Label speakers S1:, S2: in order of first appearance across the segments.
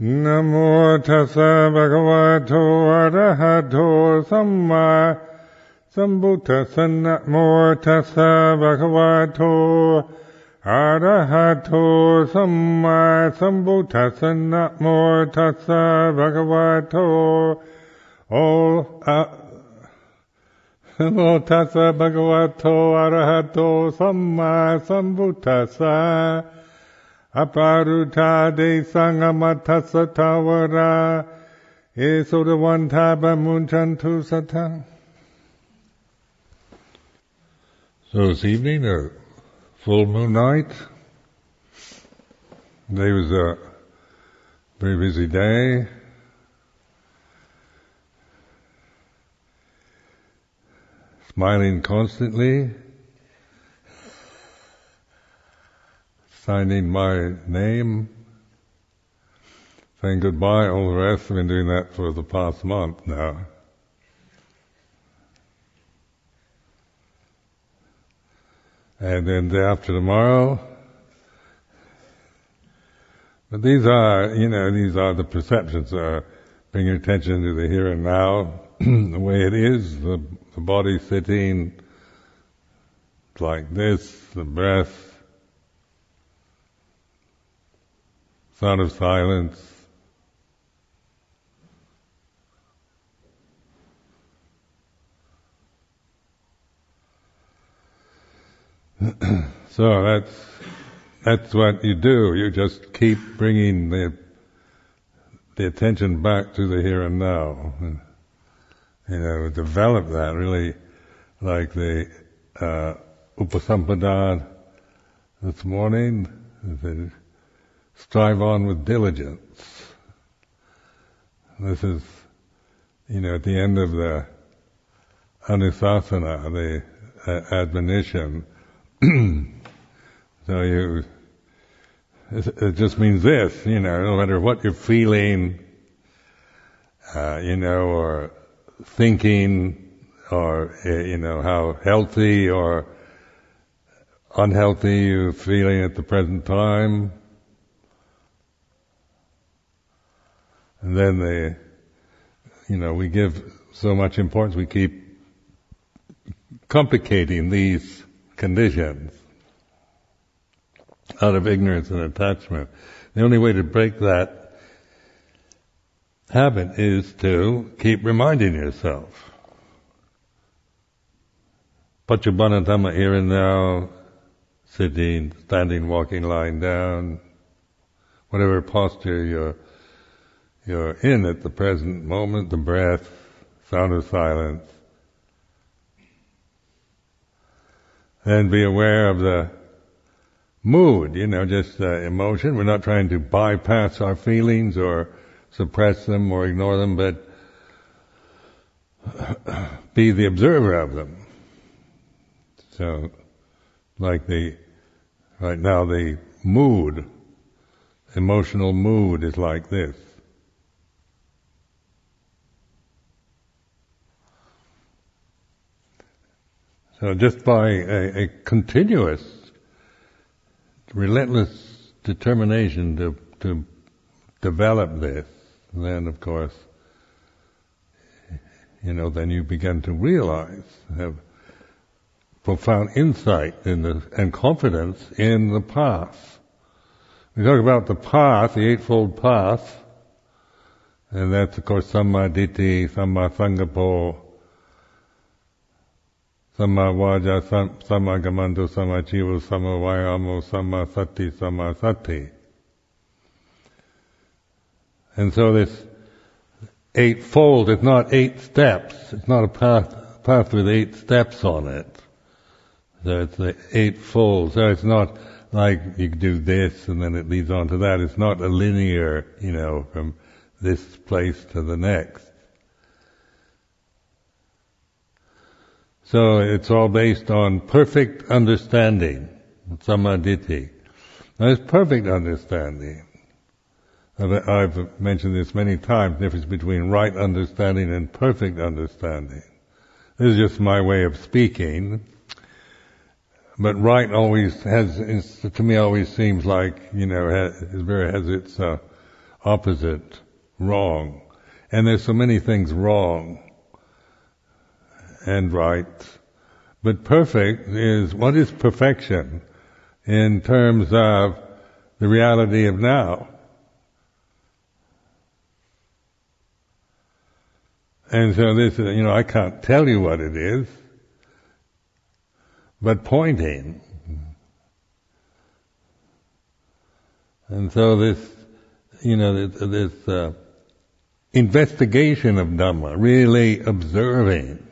S1: นะโมตัสสะภะคะวะโตอะระหะโตสัมมาสัมพุทธัสสะนะโมตัสสะภะคะวะโตอะระหะโตสัมมาสัมพุทธัสสะนะโมตัสสะภะคะวะโตนะโมตัสสะภะคะวะโตอะระหะโตสัมมาสัมพุทธัสสะอปารุธาเดสังอมัตถัสสะทาวราเอสุรวันทาบะมุนชันทุสัทธัง So this evening, a full moon night. Today was a very busy day. Smiling constantly, signing my name, saying goodbye, all the rest. I've been doing that for the past month now. And then day after tomorrow. But these are the perceptions, bringing attention to the here and now, the way it is, the body sitting like this, the breath, sound of silence. So that's what you do. You just keep bringing the attention back to the here and now. Develop that really, like the Upasampada this morning. Strive on with diligence. This is, at the end of the Anusasana, the admonition. So it just means this, no matter what you're feeling, or thinking, or, how healthy or unhealthy you're feeling at the present time. And then we give so much importance, we keep complicating these conditions out of ignorance and attachment. The only way to break that habit is to keep reminding yourself. Paccabana Dhamma, here and now, sitting, standing, walking, lying down, whatever posture you're in at the present moment, the breath, sound of silence. And be aware of the mood, just emotion. We're not trying to bypass our feelings or suppress them or ignore them, but be the observer of them. So, right now the mood, emotional mood is like this. So just by a continuous, relentless determination to develop this, then of course, then you begin to realize, have profound insight and confidence in the path. We talk about the path, the Eightfold Path, and that's of course Samma Ditti, Samma Sangapo, Samma Vaja, Samma Gamanto, Samma Chivo, Samma Vayamo, Samma Sati, Samma Sati. And so this eightfold is not 8 steps. It's not a path with 8 steps on it. So it's the eightfold. So it's not like you do this and then it leads on to that. It's not a linear, from this place to the next. So it's all based on perfect understanding, samadhi. Now it's perfect understanding. I've mentioned this many times, the difference between right understanding and perfect understanding. This is just my way of speaking. But right always to me always seems like, has its opposite, wrong. And there's so many things wrong and right. But perfect is, what is perfection in terms of the reality of now? And so this is, I can't tell you what it is, but pointing. And so this, this investigation of Dhamma, really observing,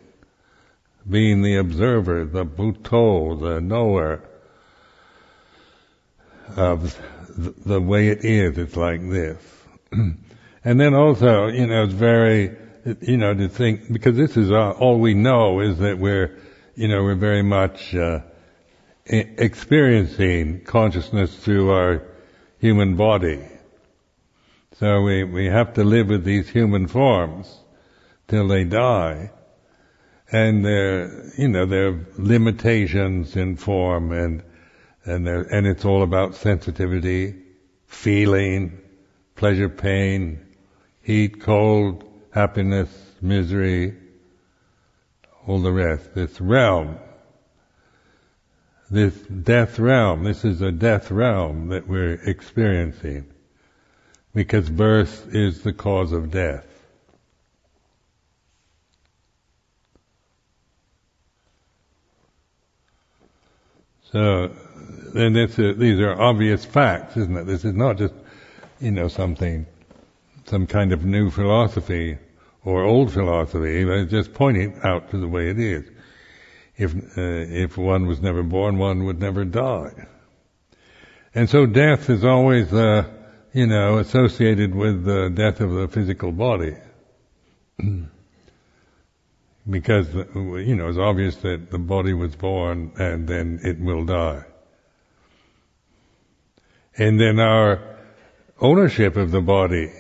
S1: being the observer, the Bhutto, the knower of the way it is, it's like this. And then also, it's very, to think, because this is all we know is that we're very much experiencing consciousness through our human body. So we have to live with these human forms till they die. And there are limitations in form and it's all about sensitivity, feeling, pleasure, pain, heat, cold, happiness, misery, all the rest. This realm, this death realm, this is a death realm that we're experiencing, because birth is the cause of death. So, then these are obvious facts, isn't it? This is not just, some kind of new philosophy or old philosophy, but it's just pointing out to the way it is. If one was never born, one would never die. And so death is always, associated with the death of the physical body. Because, it's obvious that the body was born and then it will die. And then our ownership of the body,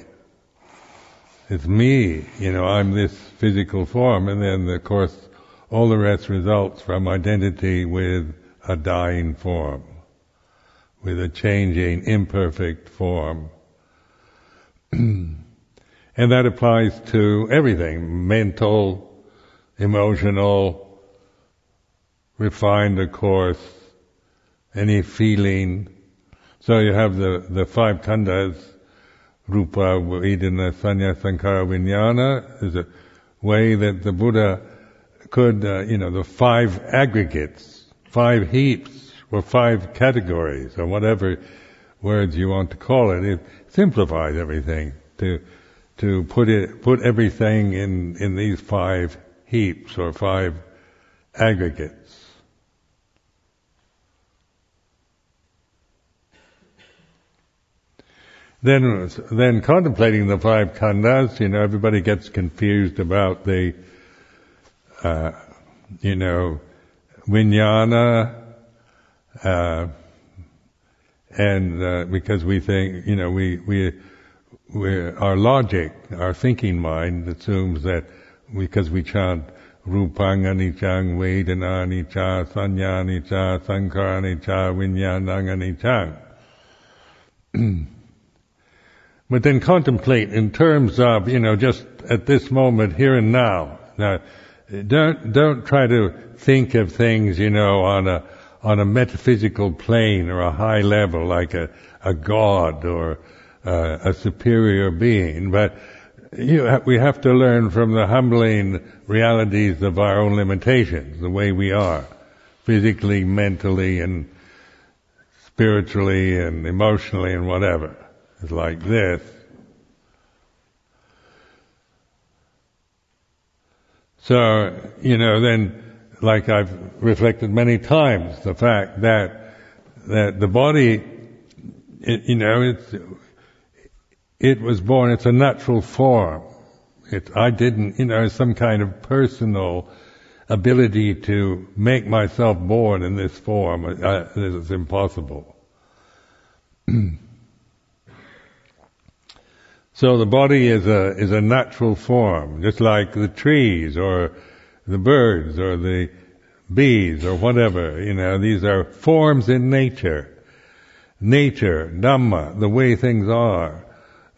S1: it's me, I'm this physical form, and then of course all the rest results from identity with a dying form, with a changing, imperfect form. And that applies to everything, mental, emotional, refined, of course, any feeling. So you have the five khandhas, rupa, vedana, sanya, sankhara, vijnana. There's a way that the Buddha could, the five aggregates, five heaps, or five categories, or whatever words you want to call it. It simplifies everything to put everything in these five heaps or five aggregates. Then contemplating the five khandhas, everybody gets confused about the, vijnana, and because we think, our logic, our thinking mind assumes that because we chant rupang anicchang, vedana anicca, sanya anicca, sankhara anicca, vijnanang anicchang. But then contemplate in terms of, just at this moment, here and now. Now, don't try to think of things, on a metaphysical plane or a high level, like a god or a superior being. But we have to learn from the humbling realities of our own limitations, the way we are, physically, mentally, and spiritually, and emotionally, and whatever. It's like this. So, then, like I've reflected many times, the fact that the body, it was born, it's a natural form. I didn't, some kind of personal ability to make myself born in this form. This is impossible. So the body is a natural form, just like the trees or the birds or the bees or whatever. These are forms in nature. Nature, Dhamma, the way things are.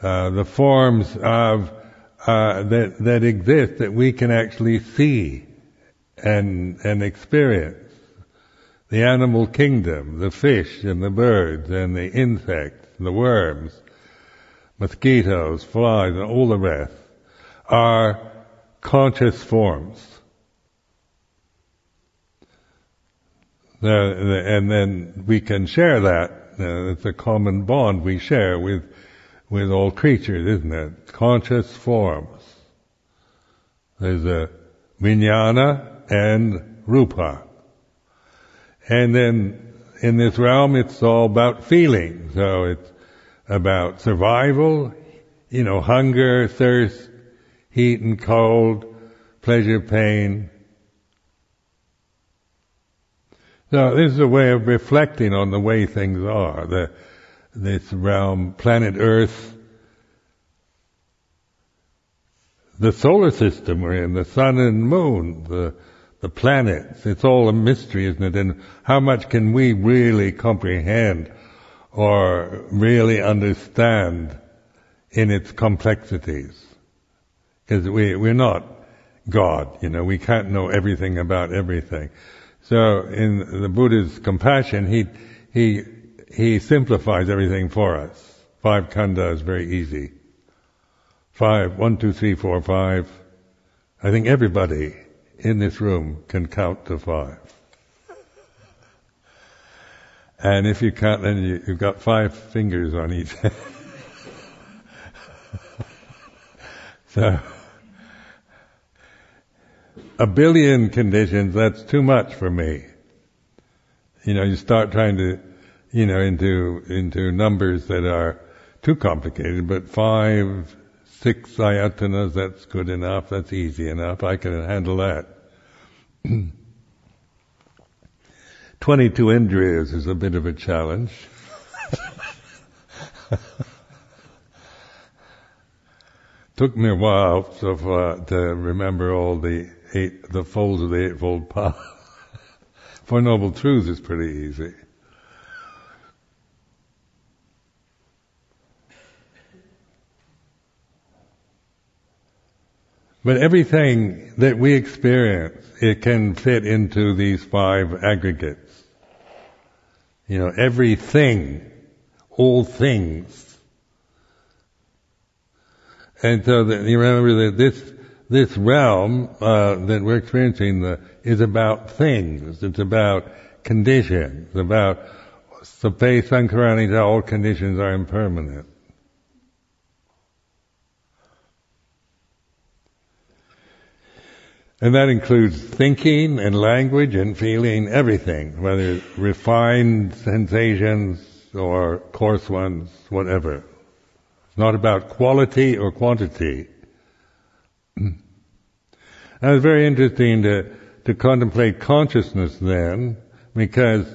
S1: the forms of that exist that we can actually see and experience. The animal kingdom, the fish and the birds and the insects, and the worms, mosquitoes, flies, and all the rest are conscious forms. And then we can share that. It's a common bond we share with all creatures, isn't it? Conscious forms. There's a vijnana and rupa. And then in this realm it's all about feeling. So it's about survival, hunger, thirst, heat and cold, pleasure, pain. So this is a way of reflecting on the way things are. This realm, planet Earth, the solar system we're in, the sun and moon, the planets, it's all a mystery, isn't it? And how much can we really comprehend or really understand in its complexities? Because we're not God, we can't know everything about everything. So in the Buddha's compassion, he simplifies everything for us. 5 khandhas is very easy. 5, 1, 2, 3, 4, 5. I think everybody in this room can count to 5. And if you count, then you've got 5 fingers on each hand. So, 1 billion conditions, that's too much for me. You start trying to, into numbers that are too complicated, but 5, 6 ayatanas, that's good enough, that's easy enough, I can handle that. 22 indriyas is a bit of a challenge. Took me a while so far to remember all the folds of the Eightfold Path. Four Noble Truths is pretty easy. But everything that we experience, it can fit into these 5 aggregates. Everything, all things. And so you remember that this realm that we're experiencing is about things. It's about conditions. About sape sankaranita, all conditions are impermanent. And that includes thinking and language and feeling, everything, whether it's refined sensations or coarse ones, whatever. It's not about quality or quantity. And it's very interesting to contemplate consciousness then, because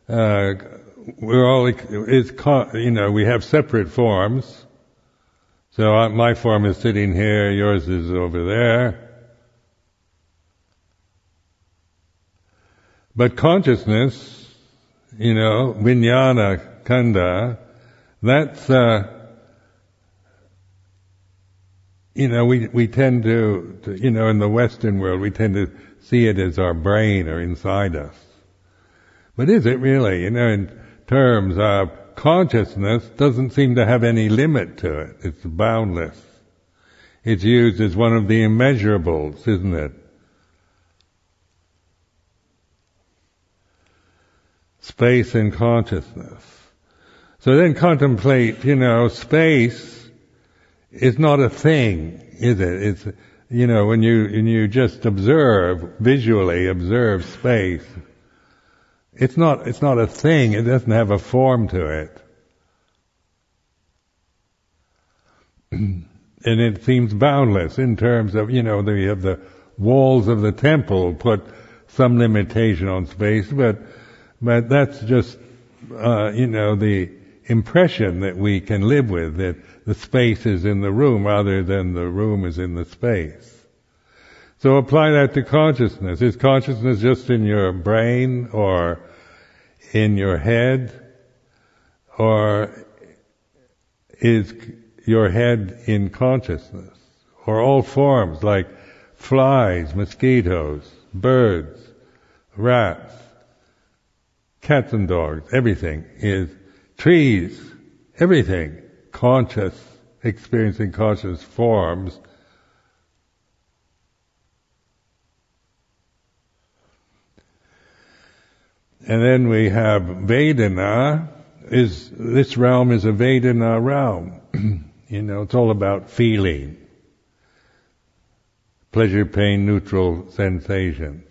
S1: we're all, we have separate forms. So my form is sitting here, yours is over there. But consciousness, vijnana khandha, that's, we tend to, in the Western world, we tend to see it as our brain or inside us. But is it really? In terms of consciousness, doesn't seem to have any limit to it. It's boundless. It's used as one of the immeasurables, isn't it? Space and consciousness. So then contemplate, space is not a thing, is it? It's, when you just visually observe space, it's not a thing, it doesn't have a form to it. And it seems boundless in terms of, you have the walls of the temple put some limitation on space, but that's just, the impression that we can live with, that the space is in the room rather than the room is in the space. So apply that to consciousness. Is consciousness just in your brain or in your head? Or is your head in consciousness, or all forms like flies, mosquitoes, birds, rats, cats and dogs, everything is trees, everything conscious, experiencing conscious forms. And then we have Vedana. This realm is a Vedana realm. It's all about feeling. Pleasure, pain, neutral sensation.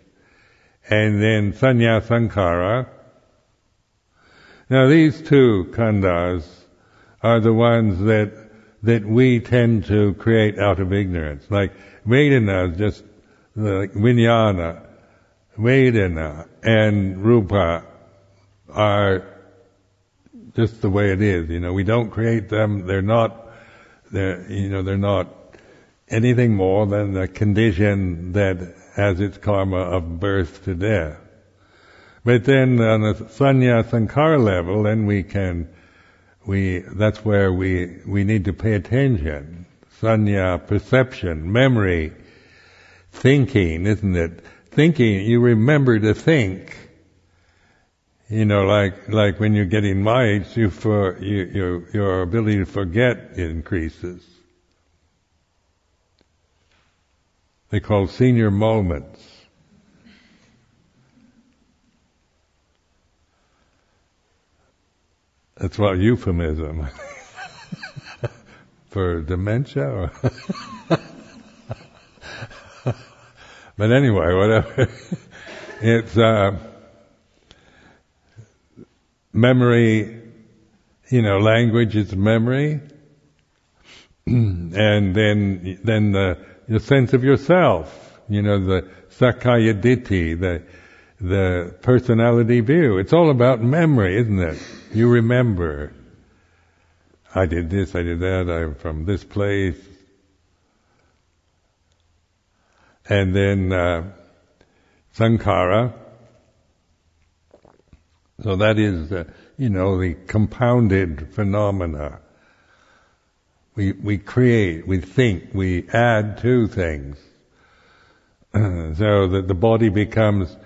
S1: And then Sanya Sankara. Now these two khandhas are the ones that we tend to create out of ignorance. Like Vedana is just like Vijnana. Vedana and Rupa are just the way it is. We don't create them. They're not anything more than a condition that has its karma of birth to death. But then on a Sanya Sankara level, then that's where we need to pay attention. Sanya, perception, memory, thinking, isn't it? Thinking, you remember to think. Like when you're getting my age, your ability to forget increases. They call senior moments. That's what euphemism for dementia. Or but anyway, whatever. It's memory. Language is memory, and then the sense of yourself. The Sakkaya Ditthi, the personality view. It's all about memory, isn't it? You remember. I did this, I did that, I'm from this place. And then Sankara. So that is, the compounded phenomena. We create, we think, we add to things. So that the body becomes,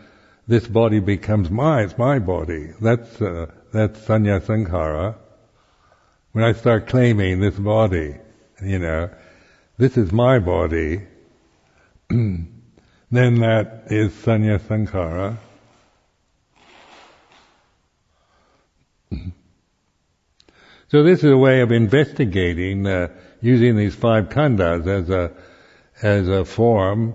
S1: this body becomes it's my body. That's Sanya Sankara. When I start claiming this body, this is my body, then that is Sanya Sankara. So this is a way of investigating, using these five khandhas as a form,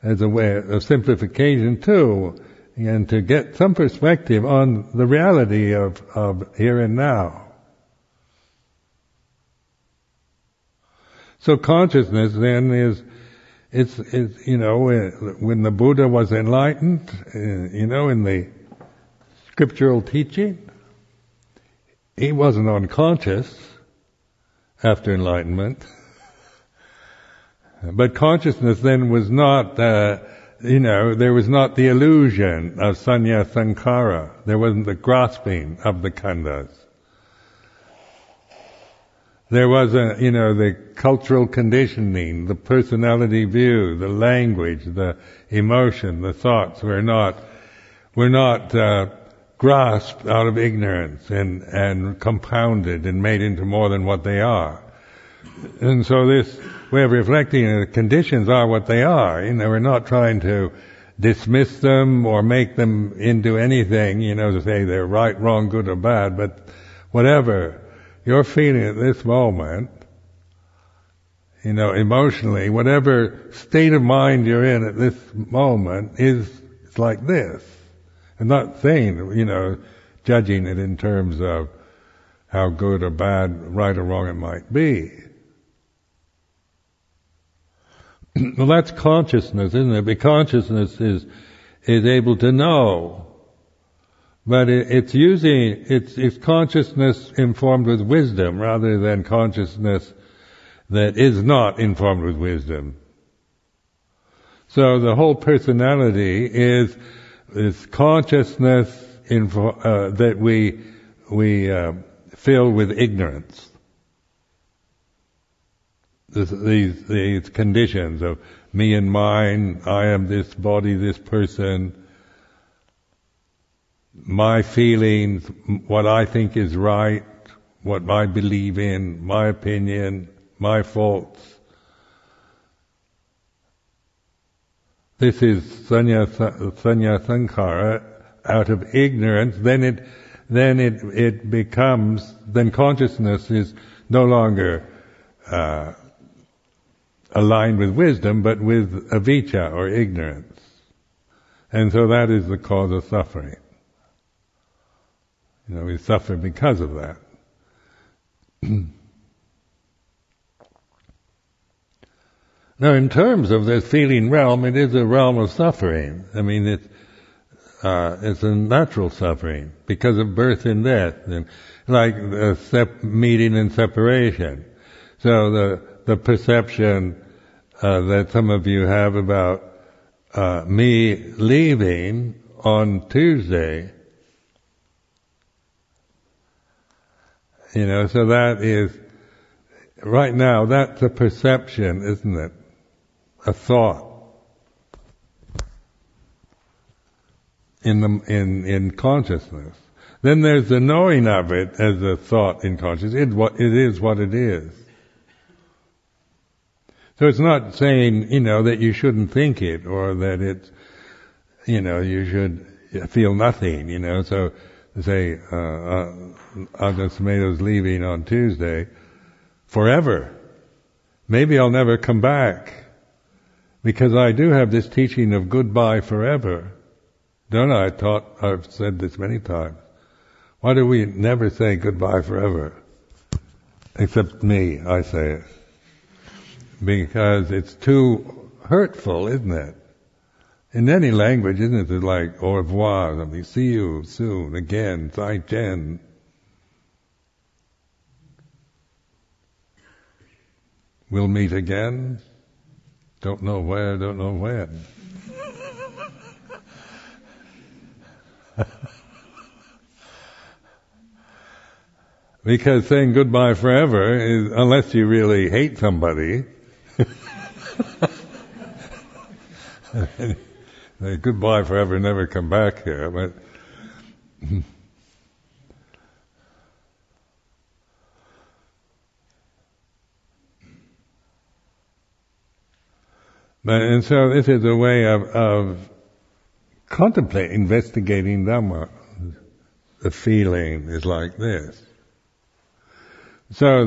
S1: as a way of simplification too, and to get some perspective on the reality of here and now. So consciousness then is when the Buddha was enlightened, in the scriptural teaching, he wasn't unconscious after enlightenment. But consciousness then was not, there was not the illusion of Sanya Sankara. There wasn't the grasping of the khandhas. There was the cultural conditioning, the personality view, the language, the emotion, the thoughts were not grasped out of ignorance and compounded and made into more than what they are. And so this way of reflecting, the conditions are what they are. We're not trying to dismiss them or make them into anything, to say they're right, wrong, good or bad, but whatever you're feeling at this moment, emotionally, whatever state of mind you're in at this moment it's like this. I'm not saying, judging it in terms of how good or bad, right or wrong it might be. Well, that's consciousness, isn't it? Because consciousness is able to know. But it's consciousness informed with wisdom rather than consciousness that is not informed with wisdom. So the whole personality is consciousness that we fill with ignorance. these conditions of me and mine, I am this body, this person, my feelings, what I think is right, what I believe in, my opinion, my faults. This is sanya sankhara. Out of ignorance, then it becomes, then consciousness is no longer aligned with wisdom, but with avijja or ignorance. And so that is the cause of suffering. We suffer because of that. Now, in terms of the feeling realm, it is a realm of suffering. I mean, it's a natural suffering because of birth and death, and like meeting and separation. So the perception that some of you have about me leaving on Tuesday, so that is right now. That's a perception, isn't it? A thought. In consciousness. Then there's the knowing of it as a thought in consciousness. It is what it is. So it's not saying, that you shouldn't think it, or that it's, you should feel nothing, So, say, Agnes Tomato's leaving on Tuesday, forever. Maybe I'll never come back, because I do have this teaching of goodbye forever. Don't I? I've said this many times. Why do we never say goodbye forever? Except me, I say it. Because it's too hurtful, isn't it? In any language, isn't it? It's like au revoir, something, see you soon, again, zaijian. We'll meet again. Don't know where, don't know when. Because saying goodbye forever is, unless you really hate somebody, goodbye forever, never come back here. And so this is a way of contemplating, investigating Dhamma. The feeling is like this. So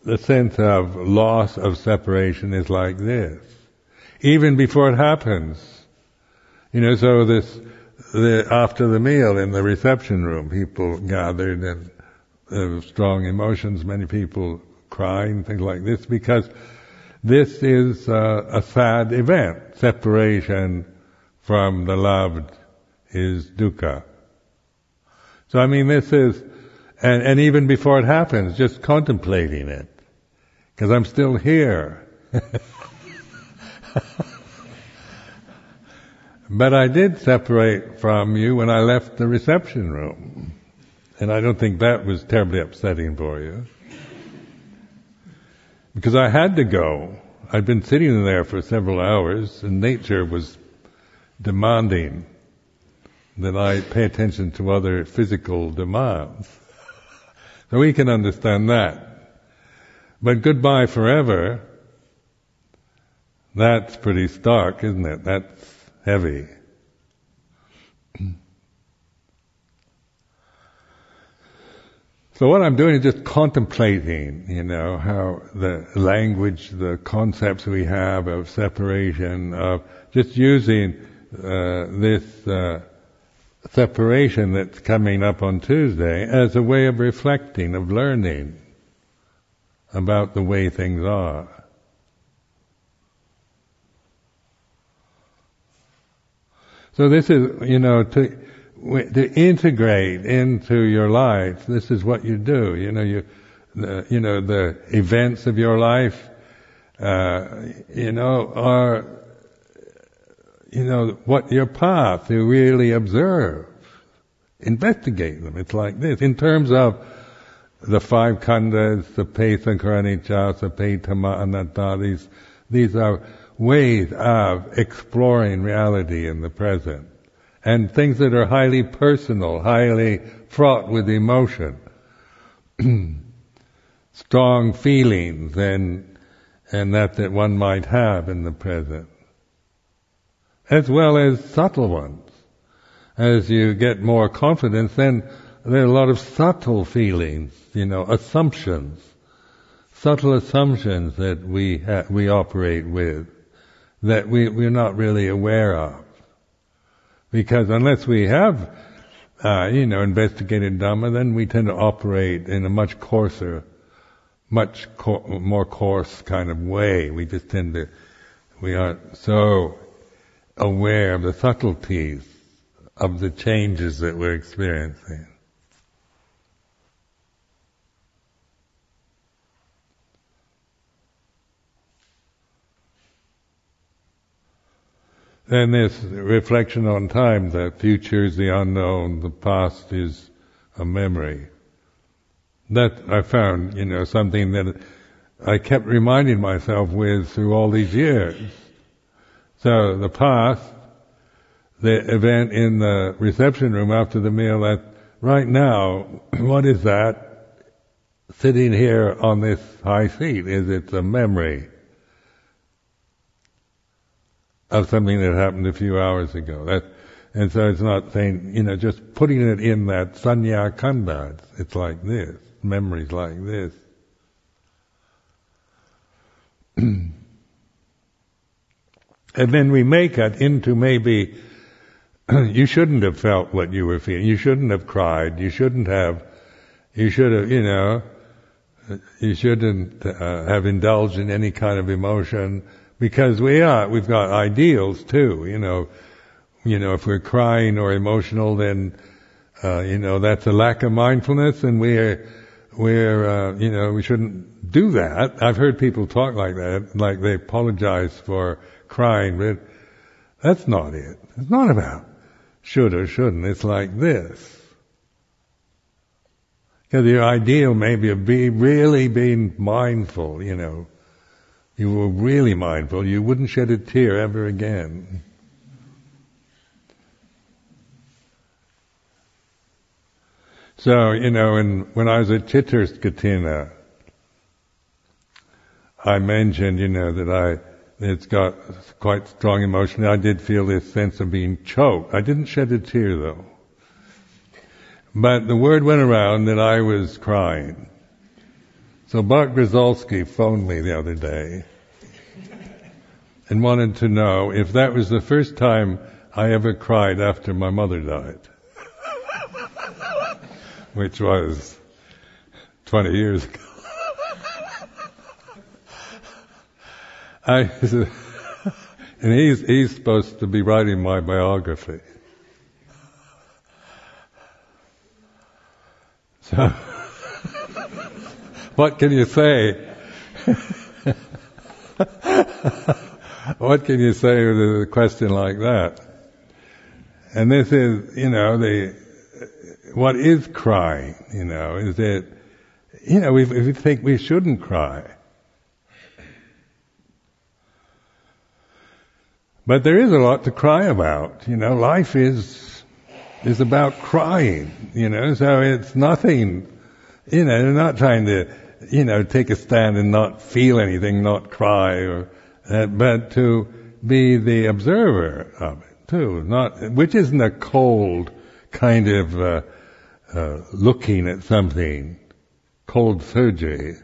S1: the sense of loss, of separation is like this. Even before it happens. So after the meal in the reception room, people gathered and there were strong emotions, many people crying, things like this, because this is a sad event. Separation from the loved is dukkha. So this is, and even before it happens, just contemplating it, because I'm still here. But I did separate from you when I left the reception room, and I don't think that was terribly upsetting for you, because I had to go. I'd been sitting there for several hours, and nature was demanding that I pay attention to other physical demands. So we can understand that. But goodbye forever, that's pretty stark, isn't it? That's heavy. So what I'm doing is just contemplating, how the language, the concepts we have of separation, of just using this separation that's coming up on Tuesday as a way of reflecting, of learning about the way things are. So this is, to integrate into your life. This is what you do. The events of your life, are, what your path to really observe, investigate them. It's like this in terms of the five khandhas, sape sankhara anicca, sape dhamma anatta, these are ways of exploring reality in the present. And things that are highly personal, highly fraught with emotion, strong feelings and that one might have in the present, as well as subtle ones. As you get more confidence, then there are a lot of subtle feelings, assumptions, subtle assumptions that we operate with, that we're not really aware of. Because unless we have, investigated Dhamma, then we tend to operate in a much coarser, more coarse kind of way. We aren't so aware of the subtleties of the changes that we're experiencing. Then this reflection on time, the future is the unknown, the past is a memory. That I found, something that I kept reminding myself with through all these years. So the past, the event in the reception room after the meal, that right now, what is that sitting here on this high seat? It's a memory of something that happened a few hours ago. And so it's not saying, just putting it in that sanya khandha. It's like this, memories like this. And then we make it into maybe, you shouldn't have felt what you were feeling. You shouldn't have cried. You shouldn't have, have indulged in any kind of emotion. Because we've got ideals too, if we're crying or emotional, then, that's a lack of mindfulness, and we shouldn't do that. I've heard people talk like that, like they apologize for crying, but that's not it. It's not about should or shouldn't. It's like this. Because your ideal may be really being mindful, You were really mindful, you wouldn't shed a tear ever again. So, when I was at Chitterskatina, I mentioned, that it's got quite strong emotion. I did feel this sense of being choked. I didn't shed a tear though. But the word went around that I was crying. So Bart Grzalski phoned me the other day and wanted to know if that was the first time I ever cried after my mother died, which was 20 years ago. And he's supposed to be writing my biography. So, what can you say? What can you say with a question like that? And this is, what is crying? Is it, we think we shouldn't cry. But there is a lot to cry about. Life is about crying, so it's nothing, they're not trying to, take a stand and not feel anything, not cry, but to be the observer of it too, which isn't a cold kind of looking at something, cold surgery,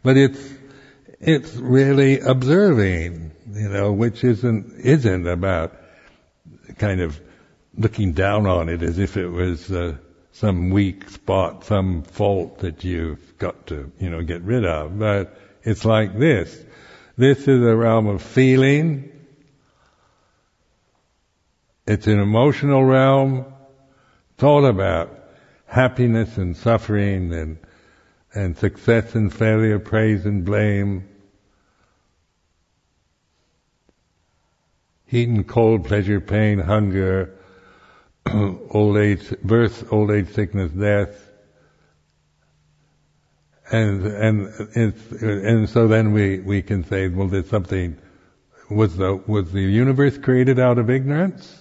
S1: but it's really observing, which isn't about kind of looking down on it as if it was some weak spot, some fault that you've got to, get rid of. But it's like this. This is a realm of feeling. It's an emotional realm. It's all about happiness and suffering and success and failure, praise and blame, heat and cold, pleasure, pain, hunger, old age, birth, old age, sickness, death, and so then we can say, well, there's something. Was the universe created out of ignorance?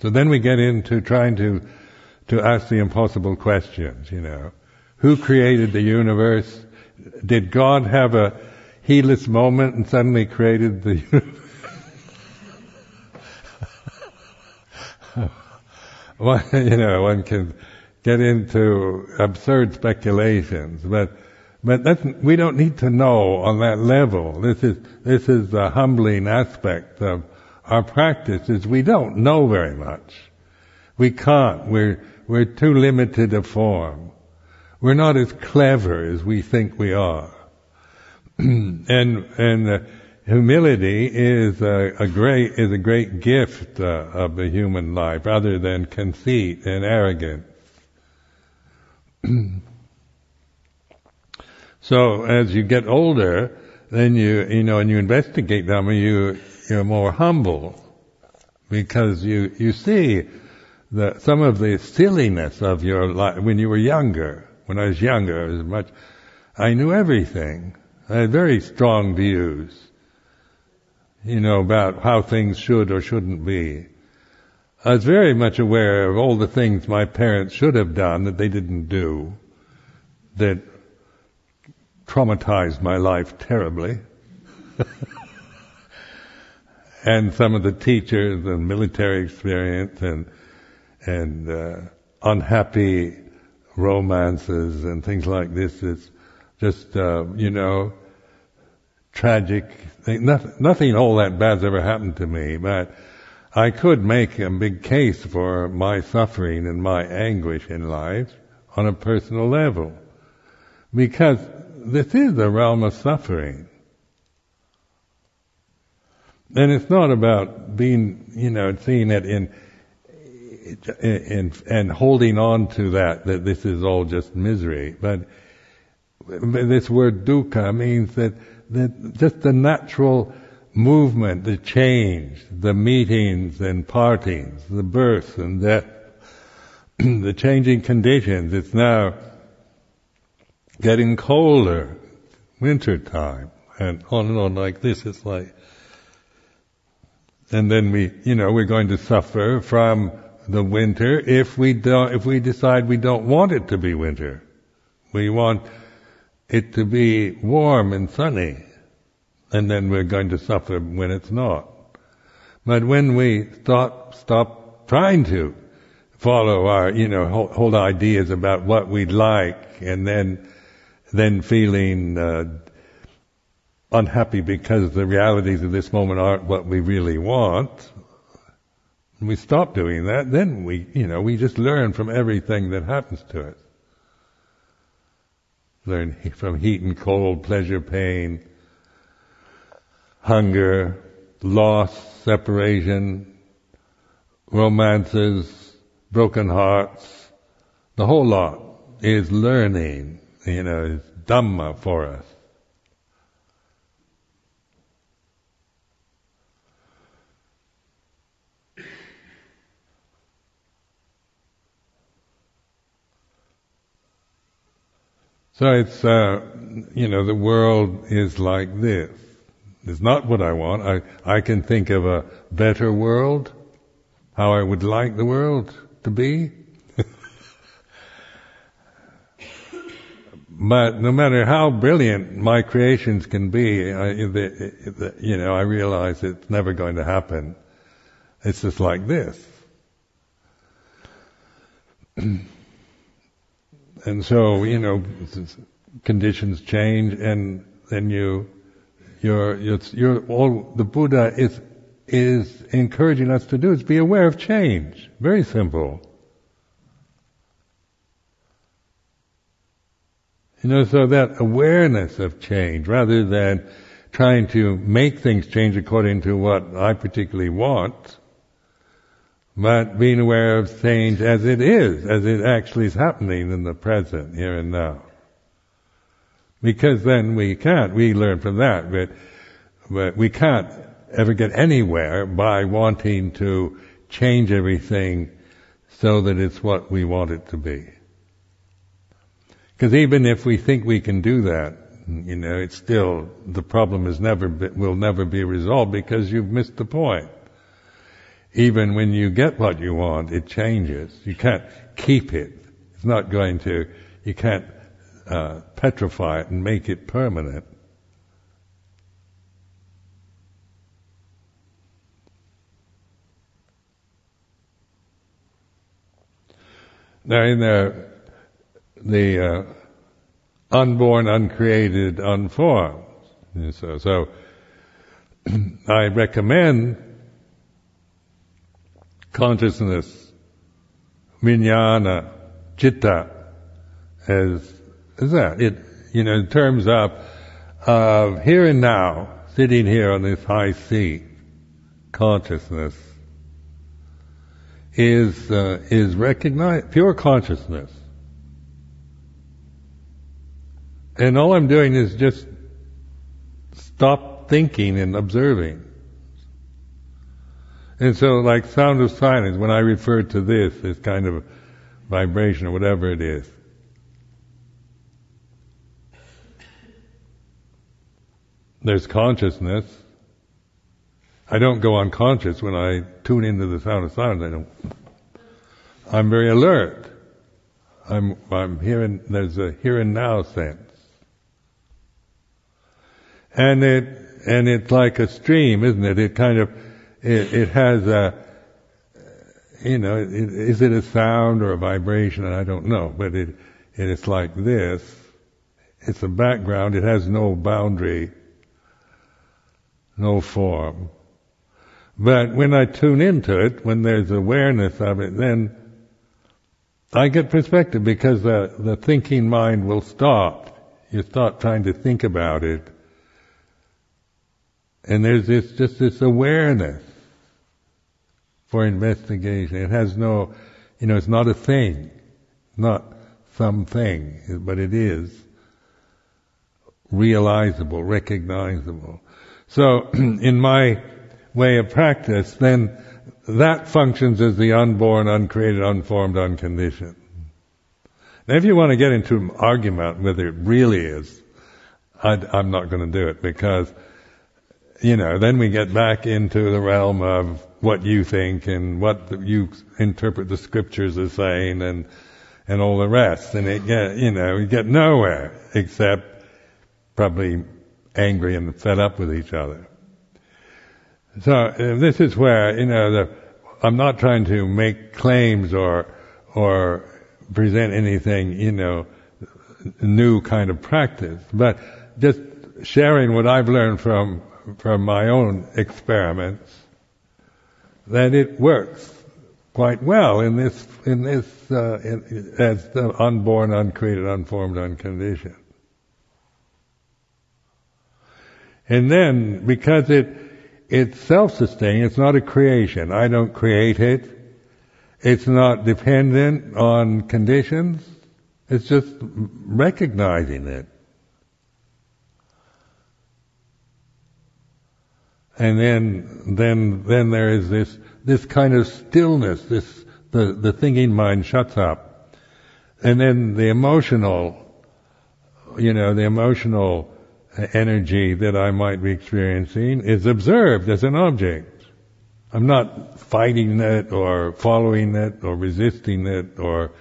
S1: So then we get into trying to ask the impossible questions. Who created the universe? Did God have a heedless moment and suddenly created the universe? One can get into absurd speculations, but we don't need to know on that level. This is the humbling aspect of our practice, is we don't know very much. We can't. We're too limited a form. We're not as clever as we think we are. and humility is a great gift of the human life, rather than conceit and arrogance. So as you get older, then and you investigate Dhamma, you're more humble, because you see some of the silliness of your life. When you were younger, when I was younger, I knew everything. I had very strong views, about how things should or shouldn't be. I was very much aware of all the things my parents should have done that they didn't do, that traumatized my life terribly. And some of the teachers and military experience and unhappy romances and things like this is just, tragic. Nothing all that bad's ever happened to me, but I could make a big case for my suffering and my anguish in life on a personal level, because this is a realm of suffering. And it's not about being, seeing it and holding on to that this is all just misery. But this word dukkha means that just the natural movement, the change, the meetings and partings, the birth and death, the changing conditions. It's now getting colder, winter time, and on like this. It's like, and then we're going to suffer from the winter if we decide we don't want it to be winter. We want it to be warm and sunny, and then we're going to suffer when it's not. But when we stop trying to follow our, hold ideas about what we'd like, and then feeling unhappy because the realities of this moment aren't what we really want, and we stop doing that, then we just learn from everything that happens to us. Learn from heat and cold, pleasure, pain, hunger, loss, separation, romances, broken hearts. The whole lot is learning, is Dhamma for us. So it's, the world is like this. It's not what I want. I can think of a better world, how I would like the world to be. But no matter how brilliant my creations can be, I realize it's never going to happen. It's just like this. And so, conditions change, and then all the Buddha is encouraging us to do is be aware of change. Very simple. So that awareness of change, rather than trying to make things change according to what I particularly want, but being aware of change as it is, as it actually is happening in the present, here and now. Because then we learn from that, but we can't ever get anywhere by wanting to change everything so that it's what we want it to be. Because even if we think we can do that, it's still, the problem will never be resolved because you've missed the point. Even when you get what you want, it changes. You can't keep it. It's not going to, you can't petrify it and make it permanent. Now in the unborn, uncreated, unformed. So I recommend consciousness, vijnana, citta, as that. In terms of here and now, sitting here on this high seat, consciousness is recognized, pure consciousness. And all I'm doing is just stop thinking and observing. And so, like sound of silence, when I refer to this kind of vibration or whatever it is, there's consciousness. I don't go unconscious when I tune into the sound of silence. I'm very alert. I'm hearing. There's a here and now sense. And it's like a stream, isn't it? It kind of, it has a, is it a sound or a vibration? I don't know, but it's like this. It's a background. It has no boundary, no form. But when I tune into it, when there's awareness of it, then I get perspective because the thinking mind will stop. You stop trying to think about it. And there's just this awareness for investigation. It has no, it's not a thing, not something, but it is realizable, recognizable. So, in my way of practice, then that functions as the unborn, uncreated, unformed, unconditioned. Now, if you want to get into an argument whether it really is, I'm not going to do it because then we get back into the realm of what you think and what you interpret the scriptures as saying and all the rest. And we get nowhere except probably angry and fed up with each other. So this is where, I'm not trying to make claims or present anything, new kind of practice, but just sharing what I've learned from my own experiments, that it works quite well in this as the unborn, uncreated, unformed, unconditioned. And then, because it's self-sustaining, it's not a creation. I don't create it. It's not dependent on conditions. It's just recognizing it. And then there is this kind of stillness, the thinking mind shuts up. And then the emotional energy that I might be experiencing is observed as an object. I'm not fighting it or following it or resisting it or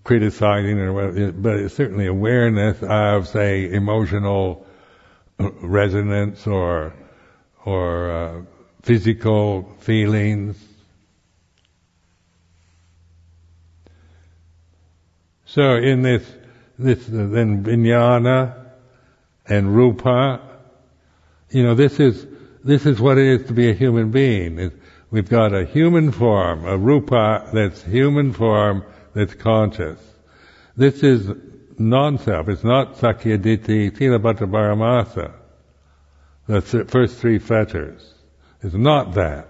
S1: criticizing it or whatever, but it's certainly awareness of, say, emotional resonance or physical feelings. So in this then vijnana and rupa, this is what it is to be a human being. We've got a human form, a rupa that's human form that's conscious. This is non-self. It's not Sakya Ditti, Tilabhata Paramasa, the first three fetters. It's not that.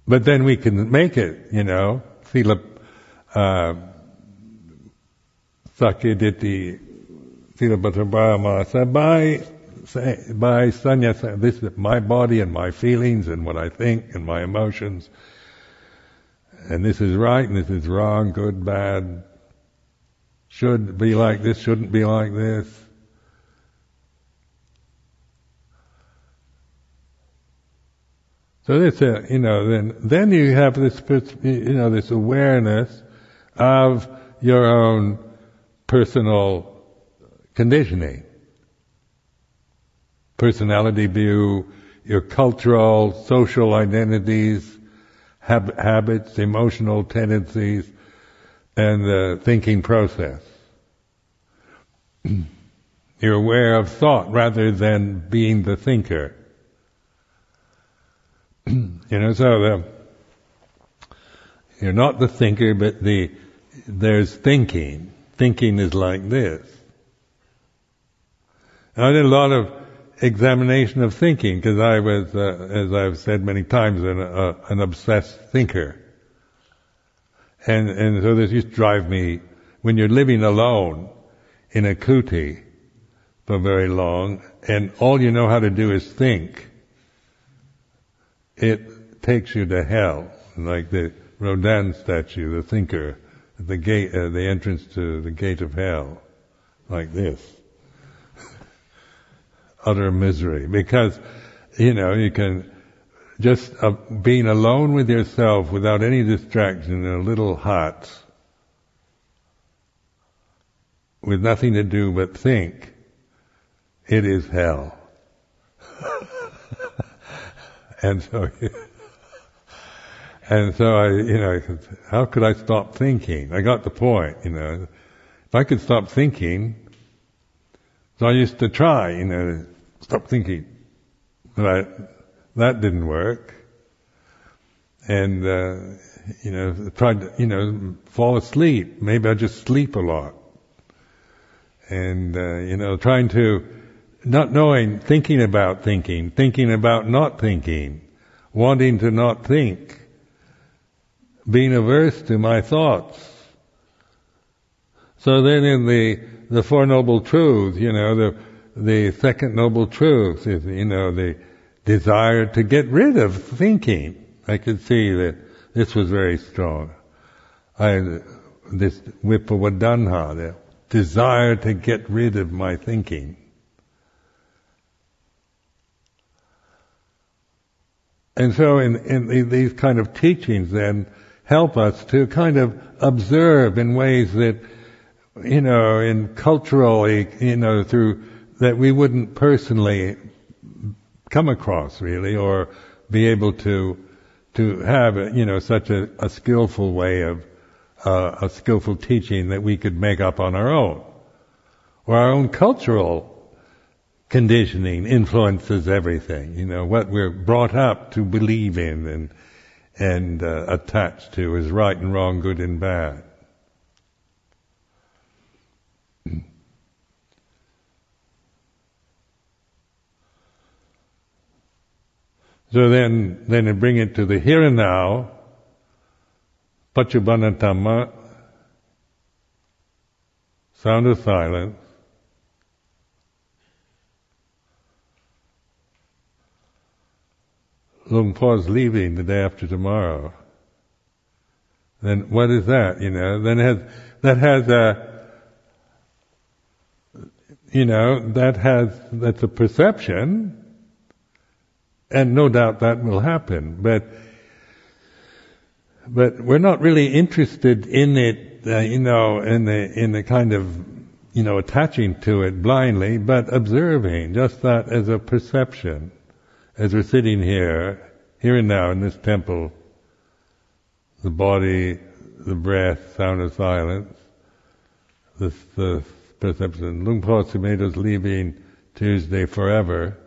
S1: But then we can make it, Sakya Ditti, Tilabhata Paramasa, by sanya, this is my body and my feelings and what I think and my emotions. And this is right and this is wrong, good, bad, should be like this, shouldn't be like this. So this, then you have this, this awareness of your own personal conditioning, personality view, your cultural, social identities, habits, emotional tendencies, and the thinking process. You're aware of thought rather than being the thinker. So you're not the thinker, but there's thinking. Thinking is like this. I did a lot of examination of thinking because I was, as I've said many times, an obsessed thinker. And so this used to drive me, when you're living alone in a kuti for very long, and all you know how to do is think, it takes you to hell, like the Rodin statue, the thinker, at the gate, the entrance to the gate of hell, like this. Utter misery, because, you can just, being alone with yourself without any distraction in a little hut, with nothing to do but think, it is hell. And so I, how could I stop thinking? I got the point, If I could stop thinking, so I used to try, stop thinking. But that didn't work. And, tried to, fall asleep. Maybe I just sleep a lot. And, trying to, not knowing, thinking about not thinking, wanting to not think, being averse to my thoughts. So then in the Four Noble Truths, the second noble truth is, the desire to get rid of thinking. I could see that this was very strong. This vipavadanha, the desire to get rid of my thinking. And so in these kind of teachings then help us to kind of observe in ways that, in culturally, through, that we wouldn't personally come across really, or be able to have, such a skillful way of, a skillful teaching that we could make up on our own. Or our own cultural conditioning influences everything, what we're brought up to believe in and attached to as right and wrong, good and bad. So then to bring it to the here and now, Paccuppanna Dhamma, sound of silence, Hluang Po's leaving the day after tomorrow. Then what is that? Then that's a perception, and no doubt that will happen. But we're not really interested in it, in the kind of, attaching to it blindly, but observing just that as a perception. As we're sitting here and now in this temple, the body, the breath, sound of silence, the perception. Hluang Po Sumedho's leaving Tuesday forever.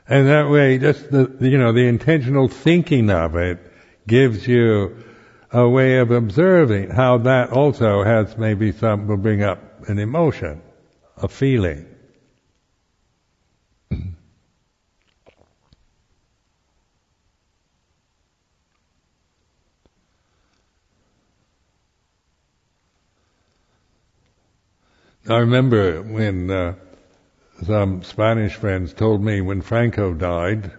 S1: And that way, just the intentional thinking of it gives you a way of observing how that also has maybe will bring up an emotion, a feeling. I remember when some Spanish friends told me when Franco died,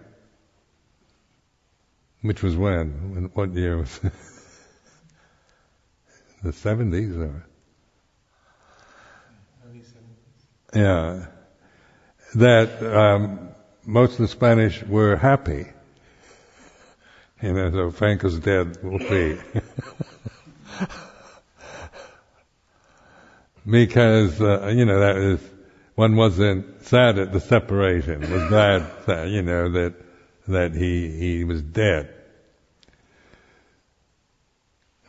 S1: Which was when? What year was it? The 70s or?
S2: Early 70s.
S1: Yeah. That most of the Spanish were happy. So Franco's dead, we'll see. Because, that is, one wasn't sad at the separation, was glad that, that he was dead.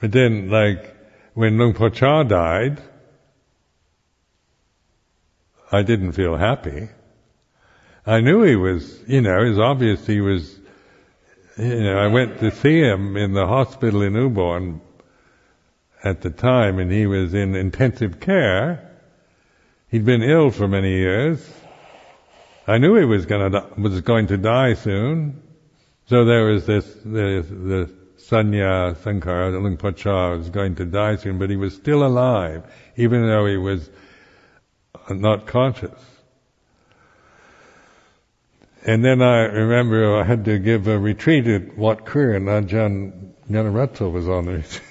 S1: But then, when Luang Por Chah died, I didn't feel happy. I knew he was, it was obvious he was, I went to see him in the hospital in Ubon at the time, and he was in intensive care. He'd been ill for many years. I knew he was going to die soon. So there was the Sanya Sankara, the Luang Por Chah was going to die soon, but he was still alive, even though he was not conscious. And then I remember I had to give a retreat at Wat Kru, and Ajahn Gnanaratto was on the retreat.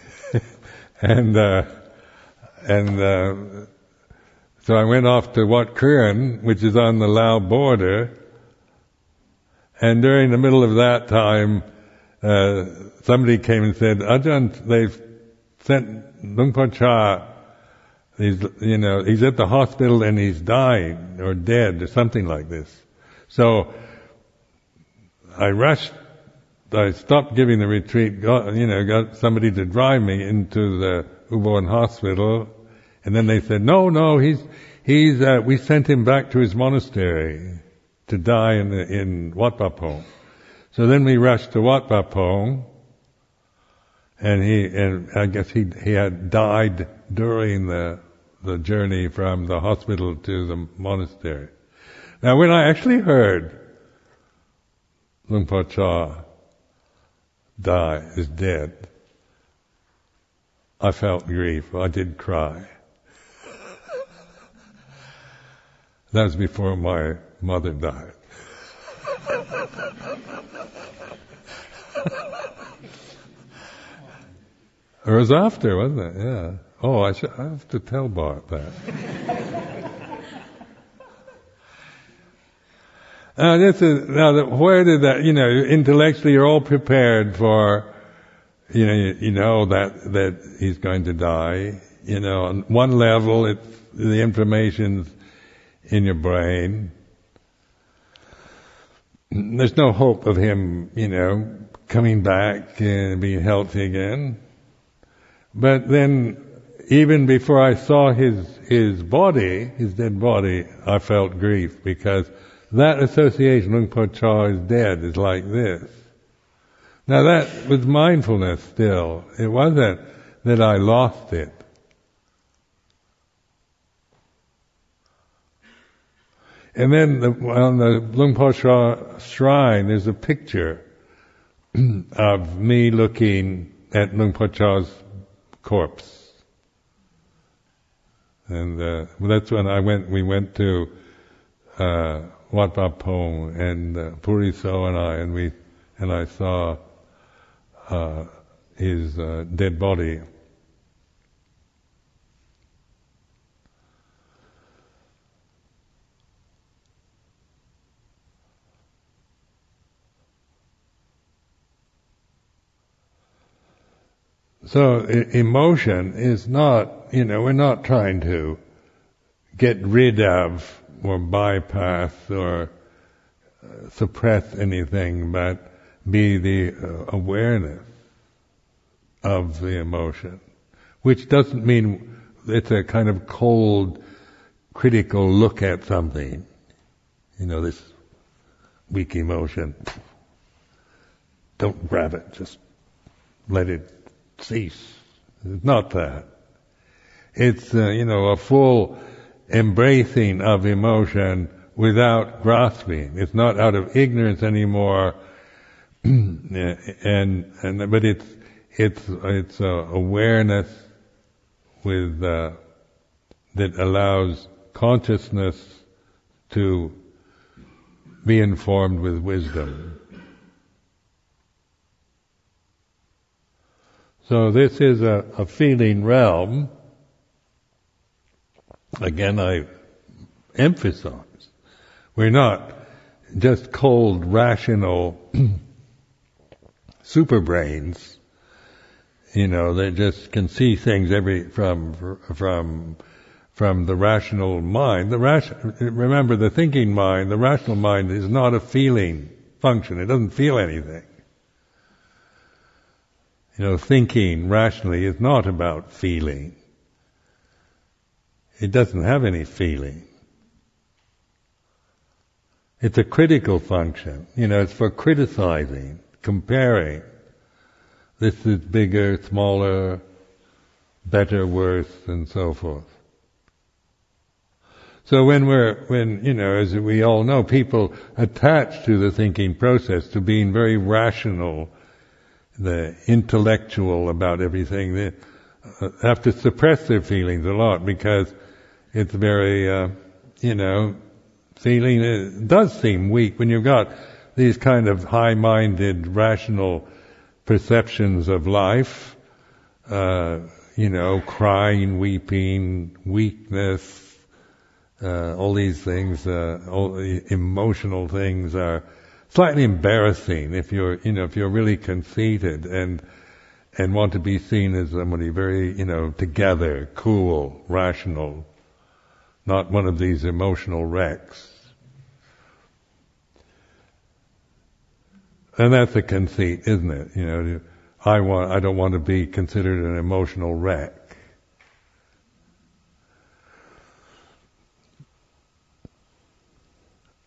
S1: So I went off to Wat Kru, which is on the Lao border, and during the middle of that time, somebody came and said, Ajahn, they've sent Luang Por Chah, he's at the hospital and he's dying, or dead, or something like this. So, I rushed, I stopped giving the retreat, got somebody to drive me into the Ubon hospital, and then they said, no, we sent him back to his monastery to die in Wat Pah Pong. So then we rushed to Wat Pah Pong, and I guess he had died during the journey from the hospital to the monastery. Now when I actually heard Luang Por Chah is dead, I felt grief. I did cry. That was before my mother died. It was after, wasn't it? Yeah. Oh, I have to tell Bart that. Where did that, intellectually you're all prepared for, that he's going to die. On one level, it's the information's in your brain. There's no hope of him, coming back and being healthy again. But then, even before I saw his dead body, I felt grief, because that association, Luang Por Chah is dead, is like this. Now that was mindfulness still. It wasn't that I lost it. And then on the Luang Por Chah shrine, there's a picture of me looking at Luang Por Chah's corpse. And that's when we went to Wat Pah Pong, and Puri So and I saw his dead body. So emotion is not, we're not trying to get rid of or bypass or suppress anything, but be the awareness of the emotion, which doesn't mean it's a kind of cold, critical look at something. This weak emotion. Don't grab it, just let it cease. It's not that. It's, a full embracing of emotion without grasping. It's not out of ignorance anymore, but it's awareness with that allows consciousness to be informed with wisdom. So this is a feeling realm. Again, I emphasize, we're not just cold, rational super brains, that just can see things from the rational mind. Remember, the thinking mind, the rational mind is not a feeling function. It doesn't feel anything. Thinking rationally is not about feeling. It doesn't have any feeling. It's a critical function. It's for criticizing, comparing. This is bigger, smaller, better, worse, and so forth. So as we all know, people attach to the thinking process, to being very rational, the intellectual about everything, they have to suppress their feelings a lot because it's very, feeling it does seem weak when you've got these kind of high-minded, rational perceptions of life, crying, weeping, weakness, all these things, all the emotional things are slightly embarrassing if you're really conceited and want to be seen as somebody very, together, cool, rational, not one of these emotional wrecks. And that's a conceit, isn't it? I don't want to be considered an emotional wreck.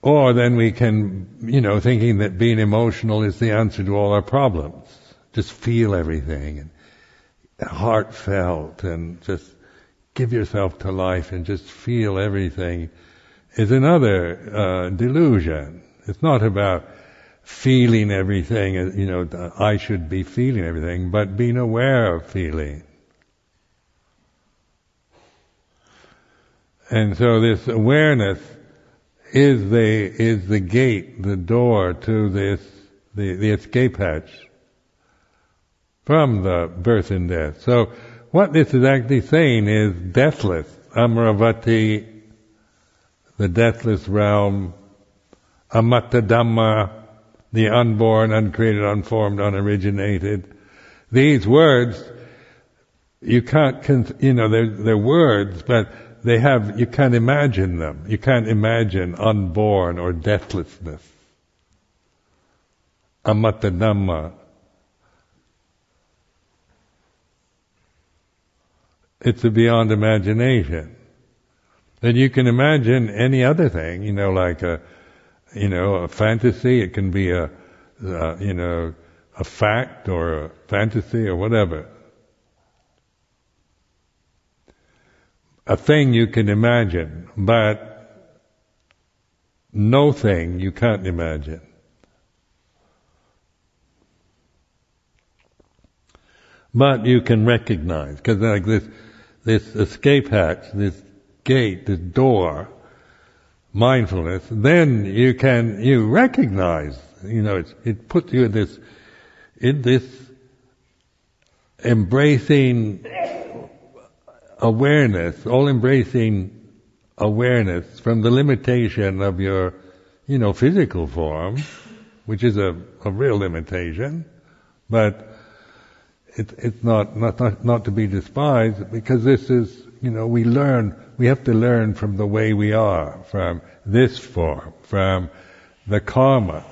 S1: Or then we can, thinking that being emotional is the answer to all our problems. Just feel everything, and heartfelt, and just give yourself to life and just feel everything is another delusion. It's not about feeling everything, I should be feeling everything, but being aware of feeling. And so this awareness is the gate, the door to the escape hatch from the birth and death. So what this is actually saying is deathless, Amaravati, the deathless realm, Amatta Dhamma, the unborn, uncreated, unformed, unoriginated. These words, you can't, they're words, but you can't imagine them. You can't imagine unborn or deathlessness. Amatta Dhamma. It's beyond imagination. Then you can imagine any other thing, like a fantasy. It can be a fact or a fantasy or whatever. A thing you can imagine, but no thing you can't imagine. But you can recognize, because like this escape hatch, this gate, this door, mindfulness, then you recognize, it puts you in this embracing awareness, all-embracing awareness from the limitation of your, physical form, which is a real limitation, but it's not to be despised, because this is, we have to learn from the way we are, from this form, from the karma,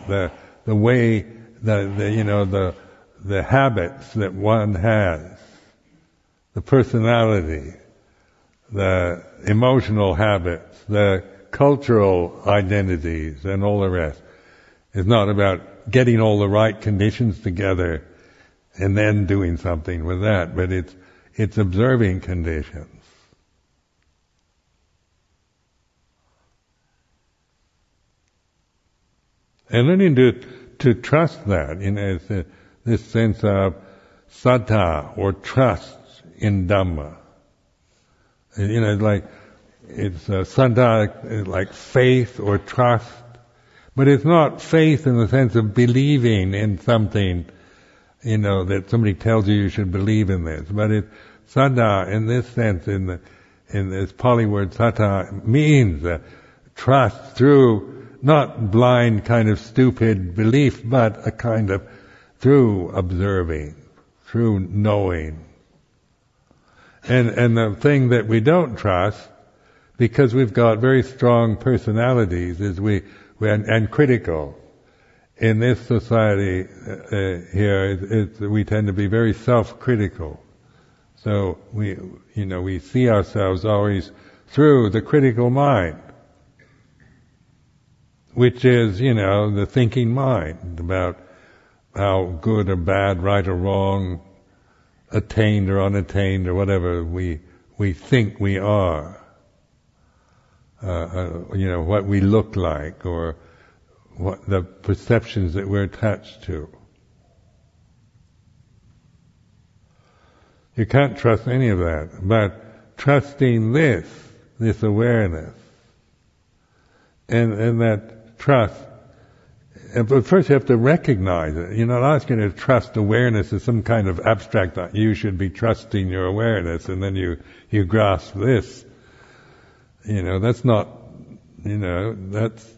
S1: the way, the habits that one has, the personality, the emotional habits, the cultural identities, and all the rest. It's not about getting all the right conditions together and then doing something with that, but it's observing conditions. And learning to trust that, this sense of saddha, or trust in Dhamma. It's saddha, like faith or trust, but it's not faith in the sense of believing in something, that somebody tells you should believe in this. But it's saddha in this sense, in this Pali word saddha, means trust through not blind kind of stupid belief, but a kind of through observing, through knowing. And the thing that we don't trust, because we've got very strong personalities, is and critical. In this society here, we tend to be very self-critical. So we see ourselves always through the critical mind, which is, the thinking mind about how good or bad, right or wrong, attained or unattained or whatever we think we are. What we look like, or what the perceptions that we're attached to. You can't trust any of that, but trusting this awareness, and that trust. But first you have to recognize it. You're not asking to trust awareness as some kind of abstract that you should be trusting your awareness, and then you grasp this. That's not, that's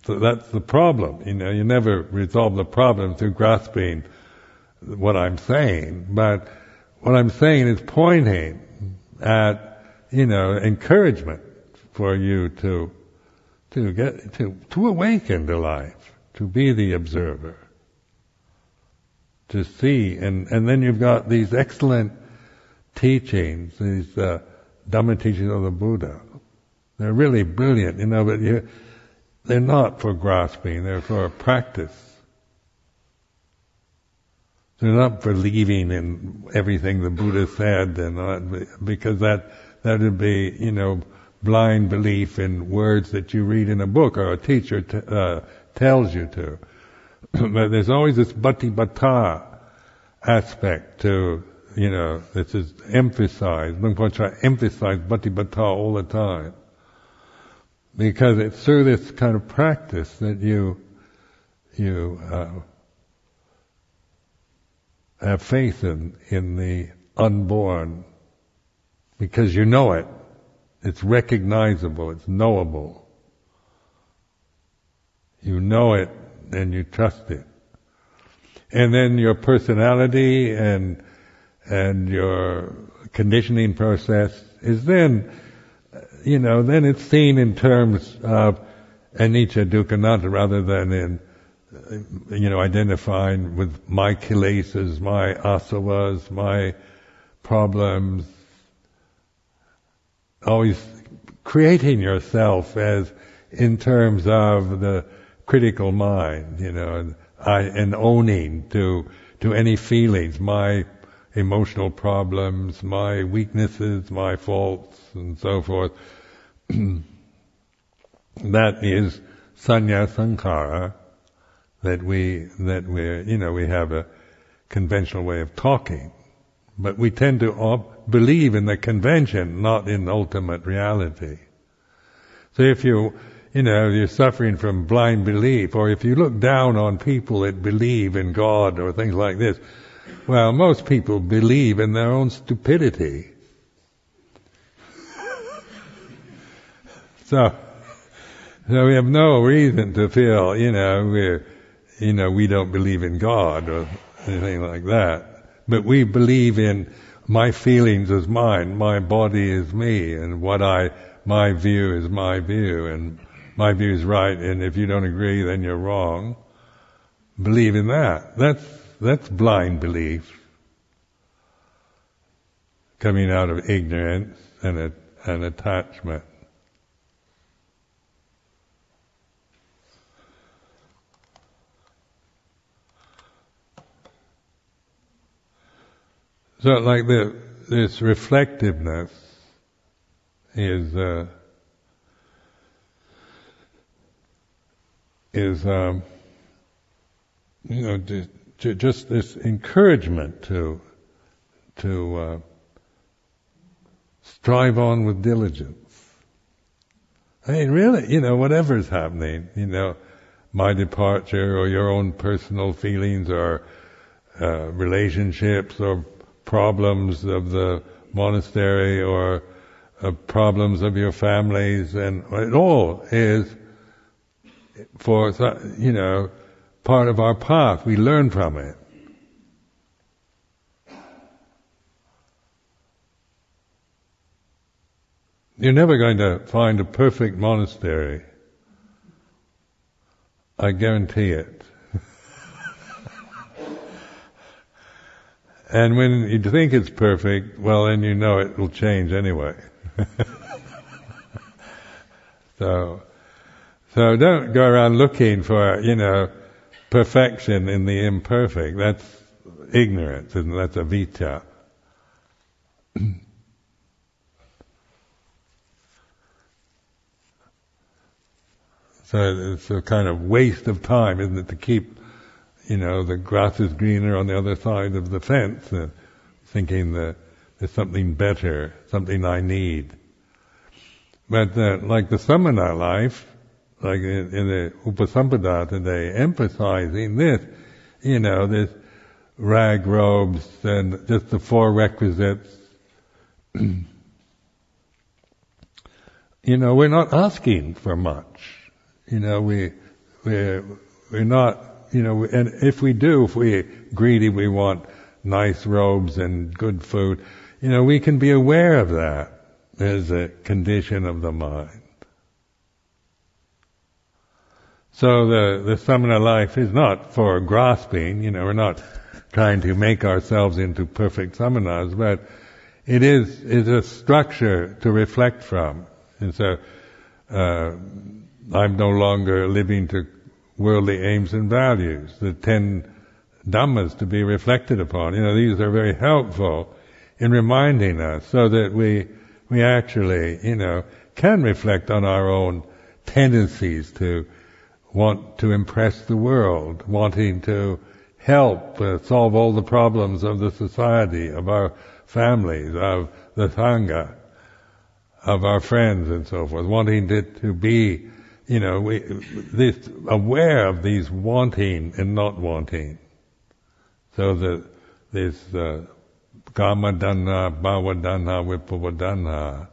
S1: the problem. You never resolve the problem through grasping what I'm saying, but what I'm saying is pointing at, encouragement for you to awaken to life. To be the observer, to see, and then you've got these excellent teachings, these Dhamma teachings of the Buddha. They're really brilliant, but they're not for grasping, they're for practice. They're not for believing in everything the Buddha said, because that would be, blind belief in words that you read in a book or a teacher tells you to. But there's always this bhatibhata aspect to, this is emphasized. Luang Por Chah emphasized bhatibhata all the time. Because it's through this kind of practice that you have faith in the unborn. Because you know it. It's recognizable, it's knowable. You know it and you trust it. And then your personality and your conditioning process is then, then it's seen in terms of anicca, dukkha, anatta, rather than in, identifying with my kilesas, my asavas, my problems. Always creating yourself as in terms of the critical mind, and owning to any feelings, my emotional problems, my weaknesses, my faults, and so forth. That is sanya sankhara, that we have a conventional way of talking. But we tend to believe in the convention, not in ultimate reality. So if you're suffering from blind belief, or if you look down on people that believe in God or things like this, well, most people believe in their own stupidity. So we have no reason to feel, we don't believe in God or anything like that. But we believe in my feelings as mine, my body is me, and my view is my view, and my view is right, and if you don't agree, then you're wrong. Believe in that. That's blind belief, coming out of ignorance and attachment. So like this reflectiveness is just this encouragement to strive on with diligence. I mean, really, whatever's happening, my departure or your own personal feelings or relationships or problems of the monastery or problems of your families, and it all is for, part of our path. We learn from it. You're never going to find a perfect monastery. I guarantee it. And when you think it's perfect, well, then you know it will change anyway. So don't go around looking for, perfection in the imperfect. That's ignorance, and that's avijja. So it's a kind of waste of time, isn't it, to keep, the grass is greener on the other side of the fence, thinking that there's something better, something I need. But like the samana life, like in the Upasampada today, emphasizing this, this rag robes and just the 4 requisites. We're not asking for much. We're not, and if we're greedy, we want nice robes and good food, we can be aware of that as a condition of the mind. So the samana life is not for grasping, we're not trying to make ourselves into perfect samanas, but it is a structure to reflect from. And so, I'm no longer living to worldly aims and values. The 10 dhammas to be reflected upon. These are very helpful in reminding us so that we actually, can reflect on our own tendencies to want to impress the world, wanting to help solve all the problems of the society, of our families, of the sangha, of our friends and so forth, wanting to be aware of these wanting and not wanting. So that this kama dhanna, bhava dhanna, vibhava dhanna.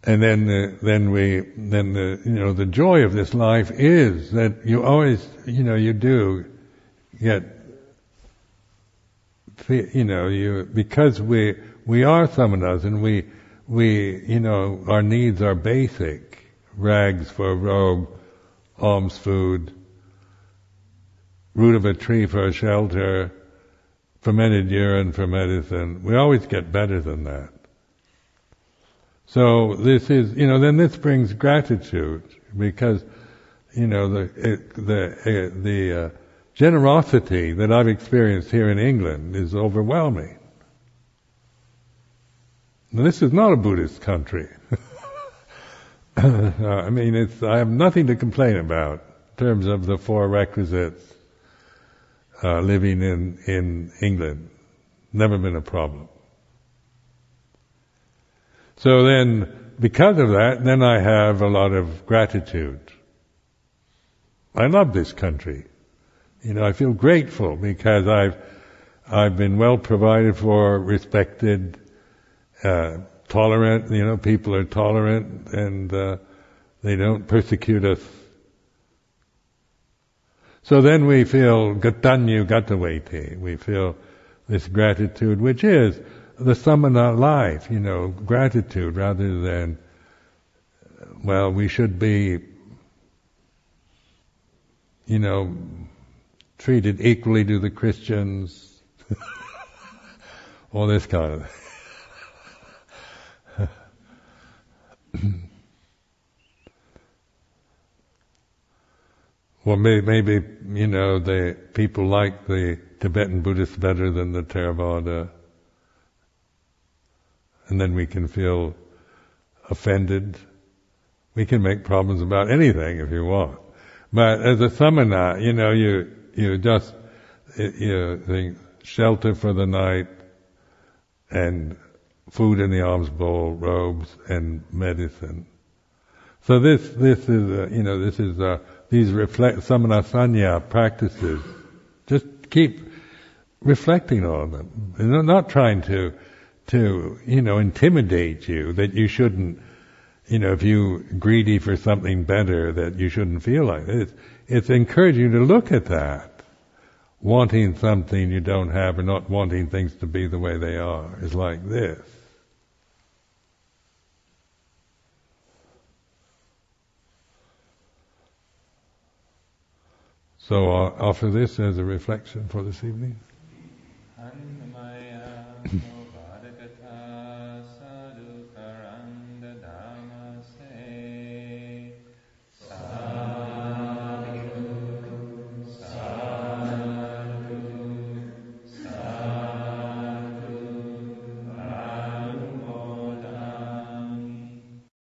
S1: And then the joy of this life is that you always, you do get, because we are samanas and we our needs are basic. Rags for a robe, alms food, root of a tree for a shelter, fermented urine for medicine. We always get better than that. So this is, then this brings gratitude, because, the generosity that I've experienced here in England is overwhelming. Now, this is not a Buddhist country. I have nothing to complain about in terms of the 4 requisites, living in England. Never been a problem. So then, because of that, then I have a lot of gratitude. I love this country. I feel grateful because I've been well provided for, respected, tolerant. People are tolerant and they don't persecute us. So then we feel gatanyu gataveti. We feel this gratitude, which is the samana life, gratitude rather than, we should be, treated equally to the Christians, all this kind of thing. Well, maybe, the people like the Tibetan Buddhists better than the Theravada. And then we can feel offended. We can make problems about anything if you want. But as a samana, you just think shelter for the night and food in the alms bowl, robes and medicine. So this is these samana sanya practices. Just keep reflecting on them, and not trying to intimidate you that you shouldn't. If you're greedy for something better, that you shouldn't feel like it. It's encouraging you to look at that. Wanting something you don't have, or not wanting things to be the way they are, is like this. So I'll offer this as a reflection for this evening.